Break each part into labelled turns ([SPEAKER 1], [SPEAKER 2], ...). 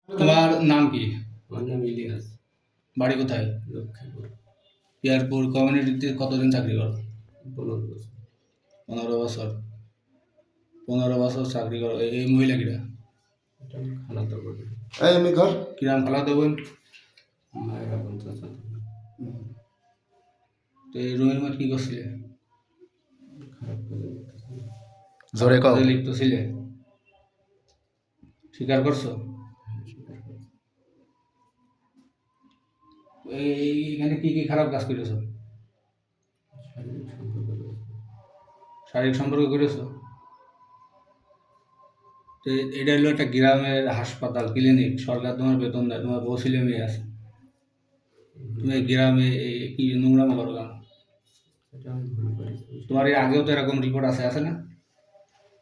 [SPEAKER 1] তোমার নাম কি?
[SPEAKER 2] আমার নাম ইলিয়াস।
[SPEAKER 1] বাড়ি কোথায়?
[SPEAKER 2] লক্ষ্মীপুর।
[SPEAKER 1] এয়ারপোর্ট কমিউনিটিতে কতদিন চাকরি করো?
[SPEAKER 2] 15 বছর।
[SPEAKER 1] 15 বছর। 15 বছর চাকরি করো। এই মহিলা কিরা?
[SPEAKER 2] এটা আমার খালাতো বোন।
[SPEAKER 3] আমি ঘর
[SPEAKER 1] কিরাম খালাতো বোন?
[SPEAKER 2] মায়ের আপন চাচাতো বোন।
[SPEAKER 1] তো এই রুমের মধ্যে কি করছিলে?
[SPEAKER 2] খারাপ কাজে লিপ্ত ছিল।
[SPEAKER 1] জোরে কও। লিপ্ত ছিলে? স্বীকার করছো?
[SPEAKER 2] স্বীকার করছি।
[SPEAKER 1] এইখানে কি কি খারাপ কাজ করেছো?
[SPEAKER 2] শারীরিক সম্পর্ক রয়েছে।
[SPEAKER 1] শারীরিক সম্পর্ক করেছো? তো এটা হলো একটা গ্রামের হাসপাতাল, ক্লিনিক, সরকার তোমার বেতন দেয়, তোমার বউ ছেলে মেয়ে আছে, তুমি এই গ্রামে কি নোংরামো করো কেন?
[SPEAKER 2] এটা আমি ভুল করেছি।
[SPEAKER 1] তোমার এর আগেও তো এরকম রিপোর্ট আছে না?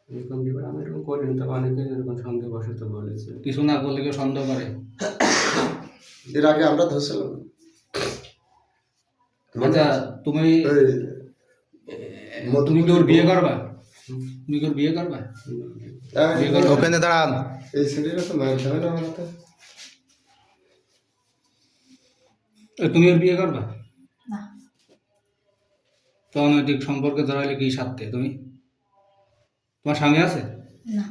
[SPEAKER 2] এরকম বিপদ আমি এরকম করিনি, তবে অনেকে এরকম সন্দেহবশত বলেছে।
[SPEAKER 1] কিছু না করলে কেউ সন্দেহ করে?
[SPEAKER 3] এর আগে আমরা ধরছিলাম।
[SPEAKER 1] আচ্ছা, তুমি তুমি কি ওর বিয়ে করবা? তুমি কি ওর বিয়ে করবা? বিয়ে করবে?
[SPEAKER 3] ওখানে দাঁড়ান। এই সিঁড়িটা তো মার খাবে না আমার হাতে।
[SPEAKER 1] তুমি ওর বিয়ে করবা?
[SPEAKER 4] না।
[SPEAKER 1] তো অনৈতিক সম্পর্কে ধরাইলে কি স্বার্থে তুমি? তোমার স্বামী আছে?
[SPEAKER 4] না।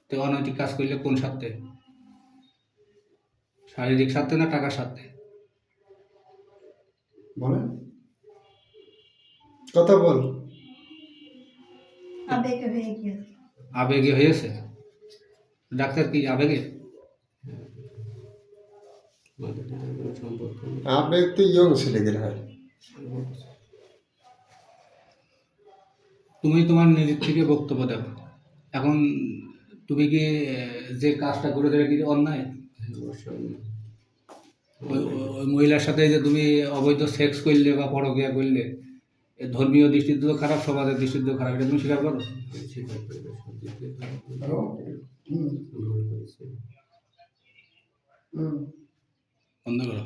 [SPEAKER 1] তো অনৈতিক কাজ করলে কোন স্বার্থে? শারীরিক স্বার্থে না টাকার স্বার্থে?
[SPEAKER 3] বলেন, কথা বল।
[SPEAKER 4] আবেগে হয়ে গিয়েছে।
[SPEAKER 1] আবেগে হয়েছে? ডাক্তার কি আবেগে?
[SPEAKER 2] আমাদের ভিতরে কোনো সম্পর্ক নেই।
[SPEAKER 3] আবেগ তো ইয়ং ছেলেদের হয়।
[SPEAKER 1] তুমি তোমার নিজের থেকে বক্তব্য দাও। এখন তুমি কি যে কাজটা করে দেবে কি অন্যায়?
[SPEAKER 2] অবশ্যই না।
[SPEAKER 1] ওই মহিলার সাথে যে তুমি অবৈধ সেক্স করলে বা পরক্রিয়া করলে, এ ধর্মীয় দৃষ্টিতে তো খারাপ, সমাজের দৃষ্টিতেও খারাপ, এটা তুমি স্বীকার করো?
[SPEAKER 2] আমি স্বীকার করি না, সব দিক দিয়ে খারাপ করেছি।
[SPEAKER 3] হুম
[SPEAKER 2] ভুল করেছি।
[SPEAKER 3] হুম
[SPEAKER 1] বন্ধ করো।